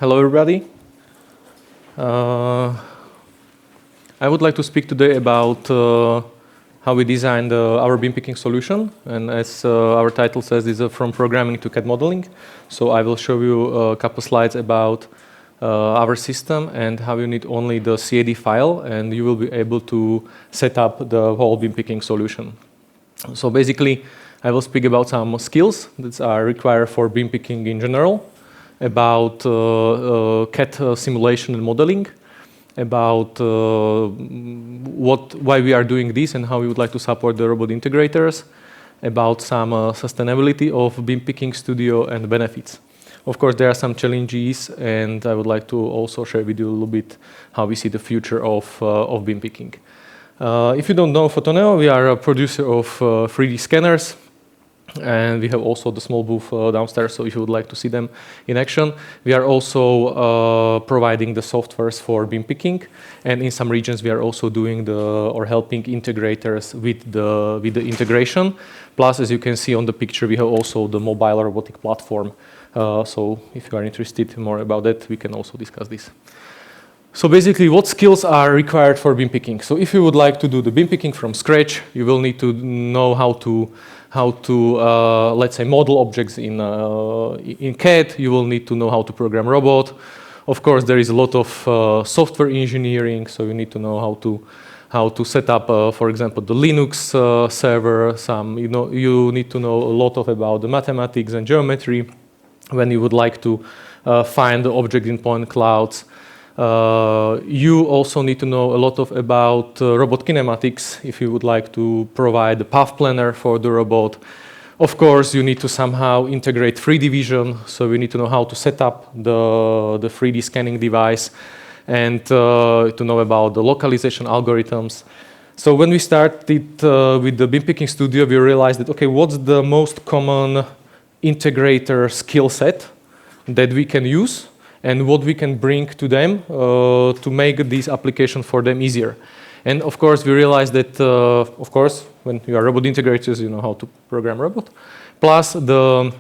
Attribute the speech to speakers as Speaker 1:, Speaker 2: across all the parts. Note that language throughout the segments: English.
Speaker 1: Hello, everybody. I would like to speak today about how we designed our beam picking solution. And as our title says, it's from programming to Cad modeling. So I will show you a couple slides about our system and how you need only the CAD file, and you will be able to set up the whole beam picking solution. So basically, I will speak about some skills that are required for beam picking in general, about CAD simulation and modeling, about why we are doing this and how we would like to support the robot integrators, about some sustainability of beam picking studio and benefits. Of course, there are some challenges, and I would like to also share with you a little bit how we see the future of beam picking. If you don't know Photoneo, we are a producer of 3D scanners, and we have also the small booth downstairs, so if you would like to see them in action. We are also providing the softwares for beam picking, and in some regions we are also doing helping integrators with the integration. Plus, as you can see on the picture, we have also the mobile robotic platform. So if you are interested more about that, we can also discuss this. So basically, what skills are required for beam picking? So if you would like to do the beam picking from scratch, you will need to know how to let's say, model objects in CAD. You will need to know how to program robot. Of course, there is a lot of software engineering, so you need to know how to set up, for example, the Linux server. You need to know a lot about the mathematics and geometry when you would like to find the object in point clouds. You also need to know a lot about robot kinematics if you would like to provide the path planner for the robot. Of course, you need to somehow integrate 3D vision, so you need to know how to set up the 3D scanning device and to know about the localization algorithms. So when we started with the beam picking studio, we realized that, okay, what's the most common integrator skill set that we can use and what we can bring to them to make this application for them easier. And of course, we realized that, of course, when you are robot integrators, you know how to program robot. Plus, the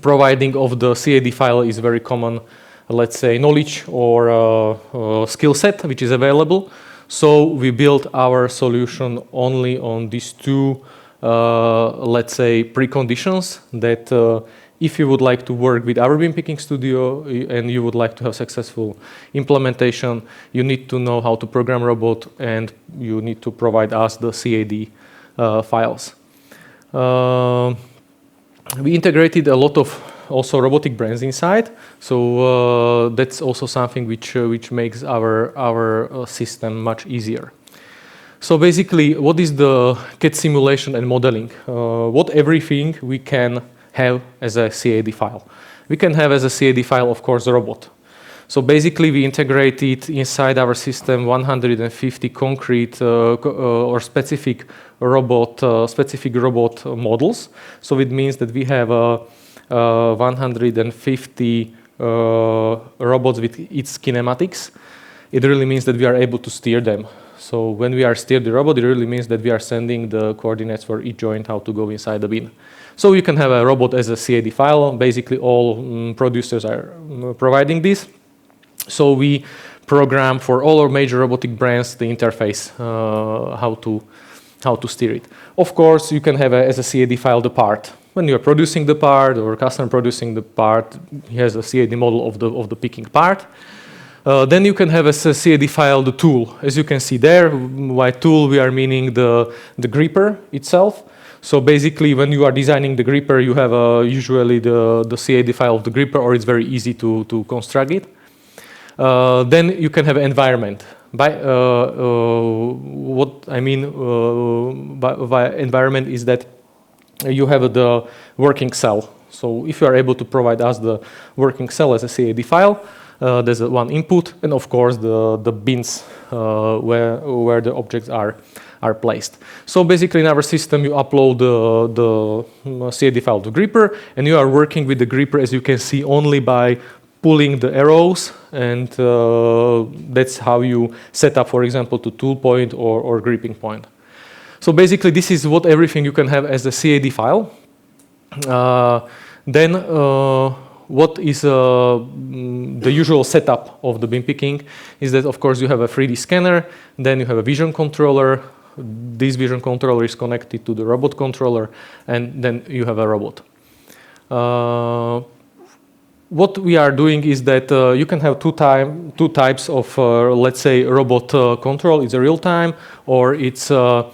Speaker 1: providing of the CAD file is very common, let's say, knowledge or skill set which is available. So we built our solution only on these two, let's say, preconditions that if you would like to work with our beam picking studio and you would like to have successful implementation, you need to know how to program robot and you need to provide us the CAD files. We integrated a lot of also robotic brains inside, so that's also something which makes our system much easier. So basically, what is the CAD simulation and modeling? What everything we can have as a CAD file. We can have as a CAD file, of course, the robot. So basically, we integrated inside our system 150 concrete or specific robot models. So it means that we have 150 robots with its kinematics. It really means that we are able to steer them. So when we are steering the robot, it really means that we are sending the coordinates for each joint how to go inside the bin. So you can have a robot as a CAD file. Basically, all producers are providing this. So we program for all our major robotic brands the interface, how to steer it. Of course, you can have as a CAD file the part. When you are producing the part or customer producing the part, he has a CAD model of the picking part. Then you can have as a CAD file the tool. As you can see there, by tool we are meaning the gripper itself. So basically, when you are designing the gripper, you have usually the CAD file of the gripper, or it's very easy to construct it. Then you can have environment. What I mean by environment is that you have the working cell. So if you are able to provide us the working cell as a CAD file, there's one input, and of course the bins where the objects are placed. So basically in our system you upload the CAD file to gripper, and you are working with the gripper, as you can see, only by pulling the arrows, and that's how you set up, for example, to tool point or gripping point. So basically this is what everything you can have as a CAD file. Then what is the usual setup of the beam picking is that, of course, you have a 3D scanner, then you have a vision controller. This vision controller is connected to the robot controller, and then you have a robot. What we are doing is that you can have two types of, let's say, robot control. It's a real time, or it's a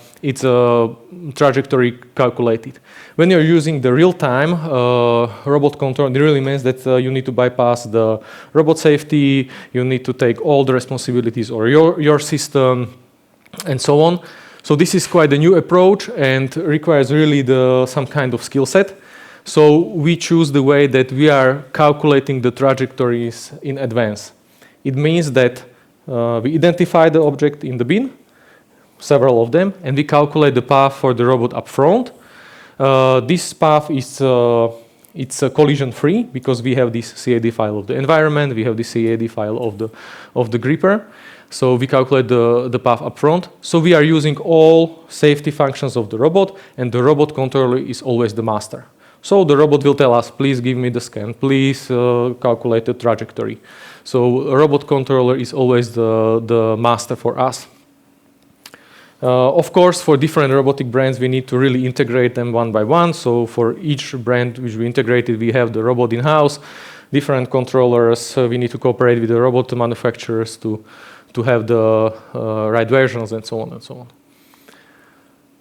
Speaker 1: trajectory calculated. When you're using the real time robot control, it really means that you need to bypass the robot safety. You need to take all the responsibilities or your system, and so on. So this is quite a new approach and requires really some kind of skill set. So we choose the way that we are calculating the trajectories in advance. It means that we identify the object in the bin, several of them, and we calculate the path for the robot up front. This path is it's collision-free because we have this CAD file of the environment, we have the CAD file of the gripper. So we calculate the path up front. So we are using all safety functions of the robot, and the robot controller is always the master. So the robot will tell us, please give me the scan, please calculate the trajectory. So a robot controller is always the master for us. Of course, for different robotic brands, we need to really integrate them one by one. So for each brand which we integrated, we have the robot in-house, different controllers. We need to cooperate with the robot manufacturers to have the right versions and so on and so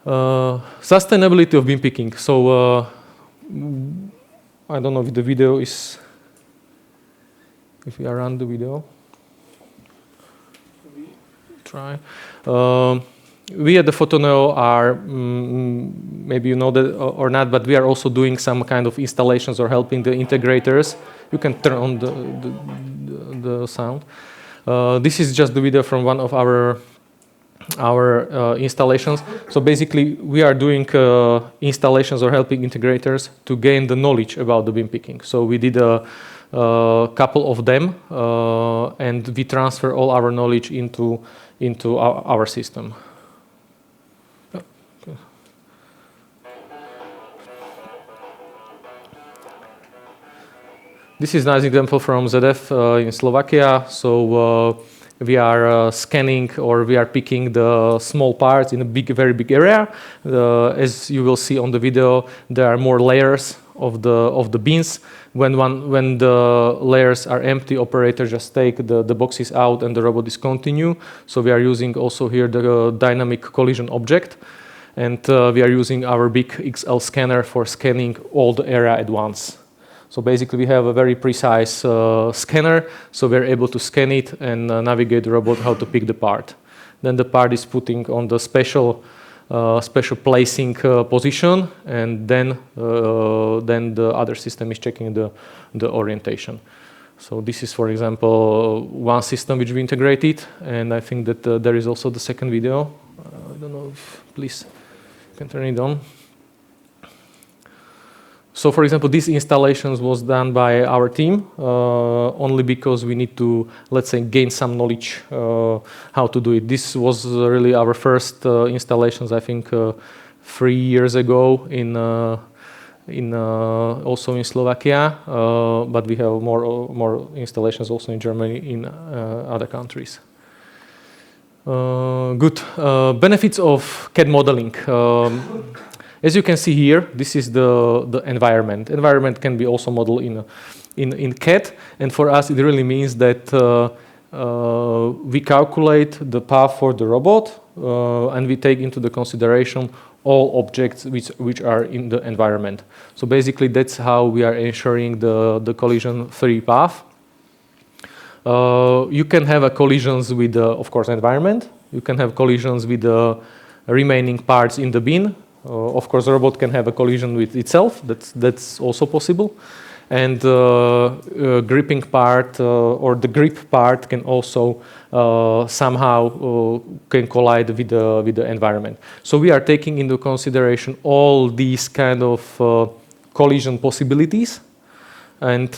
Speaker 1: on. Sustainability of beam picking. So I don't know if the video is, if we are on the video. Try. We at the Photoneo are, maybe you know that or not, but we are also doing some kind of installations or helping the integrators. You can turn on the sound. This is just the video from one of our installations. So basically, we are doing installations or helping integrators to gain the knowledge about the beam picking. So we did a couple of them, and we transfer all our knowledge into our system. This is a nice example from ZF in Slovakia. So we are scanning, or we are picking the small parts in a very big area. As you will see on the video, there are more layers of the bins. When the layers are empty, operators just take the boxes out and the robot is continue. So we are using also here the dynamic collision object, and we are using our big XL scanner for scanning all the area at once. So basically, we have a very precise scanner, so we're able to scan it and navigate the robot how to pick the part. Then the part is putting on the special placing position, and then the other system is checking the orientation. So this is, for example, one system which we integrated, and I think that there is also the second video. I don't know if, please, you can turn it on. So, for example, these installations was done by our team only because we need to, let's say, gain some knowledge how to do it. This was really our first installations, I think, 3 years ago also in Slovakia, but we have more installations also in Germany, in other countries. Good. Benefits of Cad modeling. As you can see here, this is the environment. Environment can be also modeled in CAD, and for us it really means that we calculate the path for the robot, and we take into the consideration all objects which are in the environment. So basically, that's how we are ensuring the collision-free path. You can have collisions with, of course, environment. You can have collisions with the remaining parts in the bin. Of course, the robot can have a collision with itself. That's also possible. And gripping part or the grip part can also somehow can collide with the environment. So we are taking into consideration all these kind of collision possibilities, and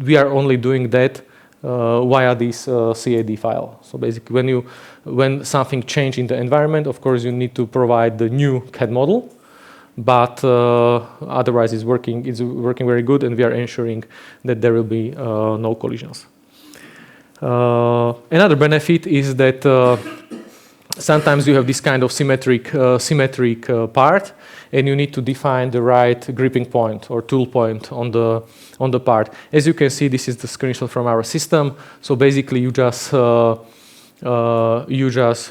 Speaker 1: we are only doing that via this CAD file. So basically, when something changes in the environment, of course, you need to provide the new CAD model. but otherwise it's working very good, and we are ensuring that there will be no collisions. Another benefit is that sometimes you have this kind of symmetric part, and you need to define the right gripping point or tool point on the part. As you can see, this is the screenshot from our system. So basically, you just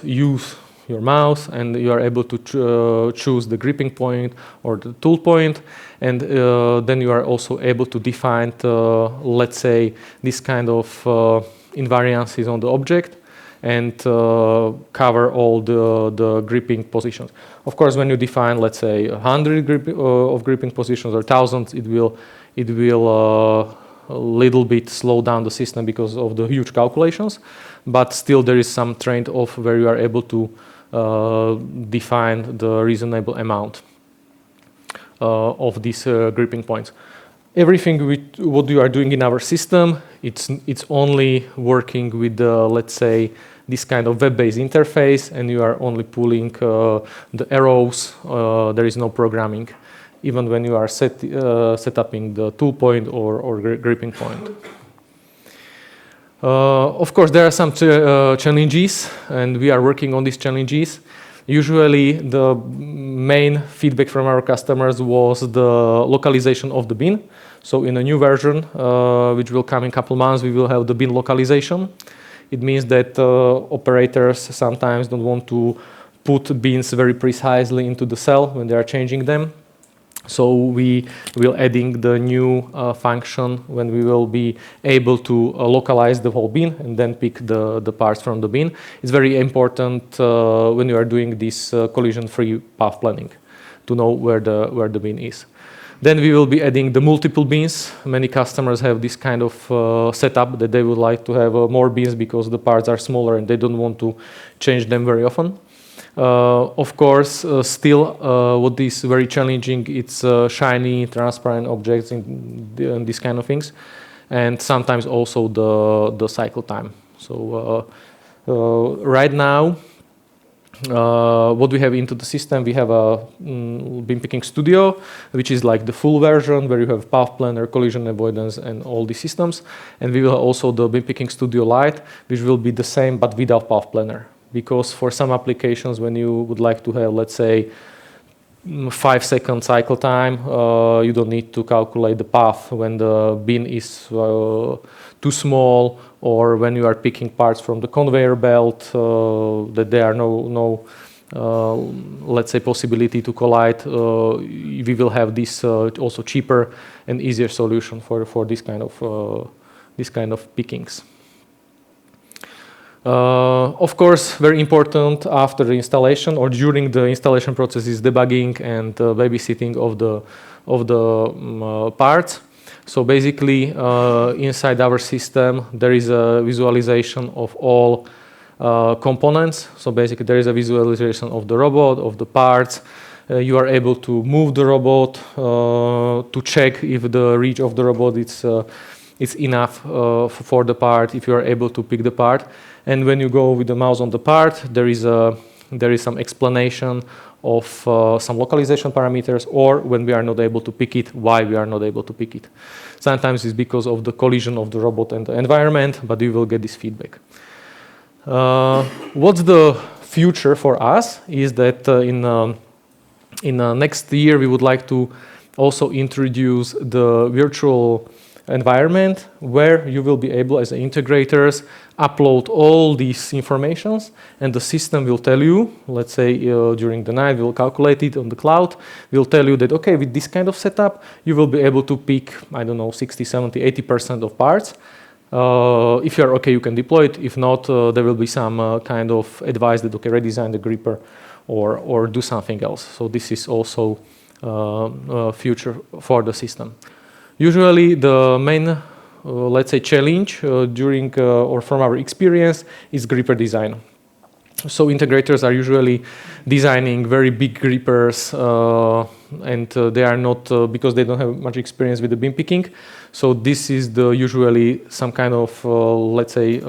Speaker 1: use your mouse, and you are able to choose the gripping point or the tool point, and then you are also able to define, let's say, this kind of invariances on the object, and cover all the gripping positions. Of course, when you define, let's say, 100 of gripping positions or thousands, it will a little bit slow down the system because of the huge calculations. But still, there is some trade-off where you are able to define the reasonable amount of these gripping points. Everything what you are doing in our system, it's only working with let's say, this kind of web-based interface, and you are only pulling the arrows. There is no programming, even when you are setting the tool point or gripping point. Of course, there are some challenges, and we are working on these challenges. Usually, the main feedback from our customers was the localization of the bin. So in a new version, which will come in a couple months, we will have the bin localization. It means that operators sometimes don't want to put bins very precisely into the cell when they are changing them. So we will adding the new function when we will be able to localize the whole bin and then pick the parts from the bin. It's very important when you are doing this collision-free path planning to know where the bin is. Then we will be adding the multiple bins. Many customers have this kind of setup that they would like to have more bins because the parts are smaller and they don't want to change them very often. Of course, still, what is very challenging, it's shiny, transparent objects and these kind of things, and sometimes also the cycle time. So right now, what we have into the system, we have a bin picking studio, which is like the full version where you have path planner, collision avoidance, and all these systems. And we will also the bin picking studio lite, which will be the same but without path planner. Because for some applications, when you would like to have, let's say, 5-second cycle time, you don't need to calculate the path when the bin is too small, or when you are picking parts from the conveyor belt, that there are no let's say, possibility to collide. We will have this also cheaper and easier solution for this kind of pickings. Of course, very important after the installation or during the installation process is debugging and babysitting of the parts. So basically, inside our system, there is a visualization of all components. So basically, there is a visualization of the robot, of the parts. You are able to move the robot to check if the reach of the robot is enough for the part, if you are able to pick the part. And when you go with the mouse on the part, there is some explanation of some localization parameters, or when we are not able to pick it, why we are not able to pick it. Sometimes it's because of the collision of the robot and the environment, but you will get this feedback. What's the future for us is that in next year we would like to also introduce the virtual environment where you will be able, as integrators, upload all these informations, and the system will tell you, let's say during the night, we'll calculate it on the cloud, we'll tell you that, okay, with this kind of setup, you will be able to pick, I don't know, 60, 70, 80% of parts. If you're okay, you can deploy it. If not, there will be some kind of advice that, okay, redesign the gripper or do something else. So this is also future for the system. Usually the main, let's say, challenge during or from our experience is gripper design. So integrators are usually designing very big grippers, and they are not, because they don't have much experience with the beam picking. So this is usually some kind of, let's say,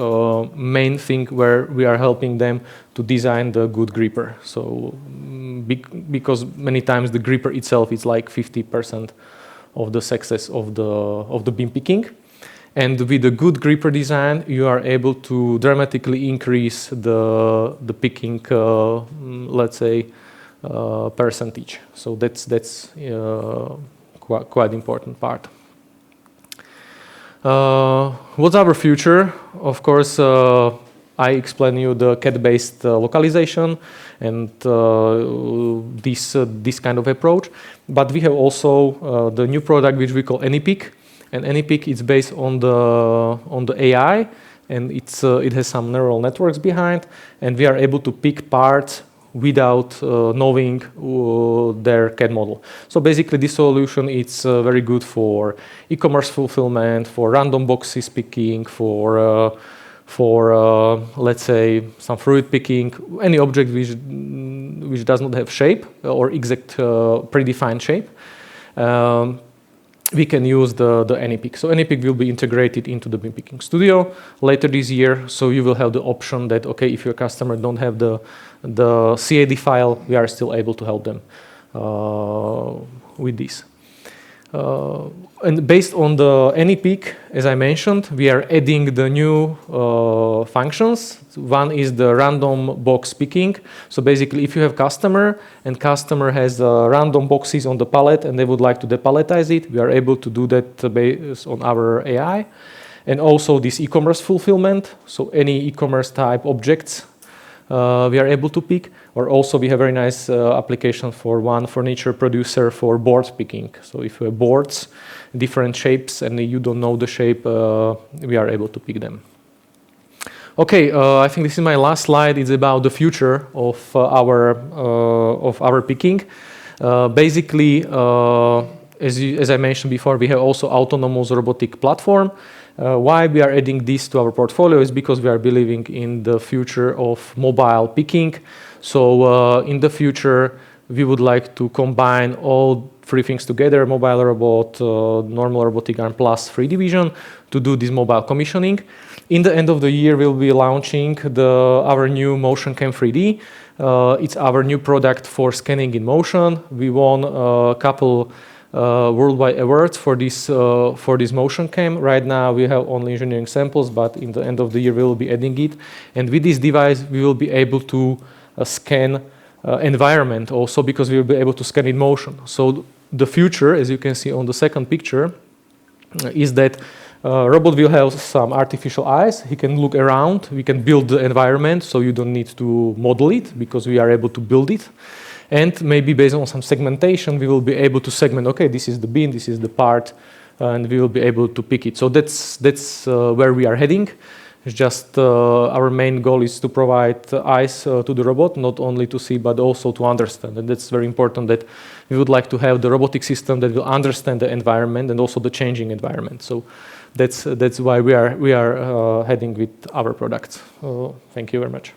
Speaker 1: main thing where we are helping them to design the good gripper. So because many times the gripper itself is like 50% of the success of the beam picking. And with a good gripper design, you are able to dramatically increase the picking, let's say, percentage. So that's quite important part. What's our future? Of course, I explained you the CAD-based localization and this kind of approach. But we have also the new product which we call AnyPick. And AnyPick is based on the AI, and it has some neural networks behind, and we are able to pick parts without knowing their CAD model. So basically, this solution is very good for e-commerce fulfillment, for random boxes picking, for let's say some fruit picking, any object which does not have shape or exact predefined shape. We can use the AnyPick. So AnyPick will be integrated into the Beam Picking Studio later this year. So you will have the option that, okay, if your customer don't have the CAD file, we are still able to help them with this. And based on the AnyPick, as I mentioned, we are adding the new functions. One is the random box picking. So basically, if you have customer and customer has random boxes on the pallet and they would like to depalletize it, we are able to do that based on our AI. And also this e-commerce fulfillment. So any e-commerce type objects we are able to pick. Or also we have a very nice application for one furniture producer for board picking. So if you have boards, different shapes, and you don't know the shape, we are able to pick them. Okay, I think this is my last slide. It's about the future of our picking. Basically, as I mentioned before, we have also autonomous robotic platform. Why we are adding this to our portfolio is because we are believing in the future of mobile picking. So in the future, we would like to combine all three things together: mobile robot, normal robotic arm plus 3D vision to do this mobile commissioning. In the end of the year, we'll be launching our new MotionCam 3D. It's our new product for scanning in motion. We won a couple worldwide awards for this MotionCam. Right now, we have only engineering samples, but in the end of the year, we will be adding it. And with this device, we will be able to scan environment also, because we will be able to scan in motion. So the future, as you can see on the second picture, is that robot will have some artificial eyes. He can look around. We can build the environment, so you don't need to model it, because we are able to build it. And maybe based on some segmentation, we will be able to segment, okay, this is the bin, this is the part, and we will be able to pick it. So that's where we are heading. It's just our main goal is to provide eyes to the robot, not only to see, but also to understand. And that's very important, that we would like to have the robotic system that will understand the environment and also the changing environment. So that's why we are heading with our products. Thank you very much.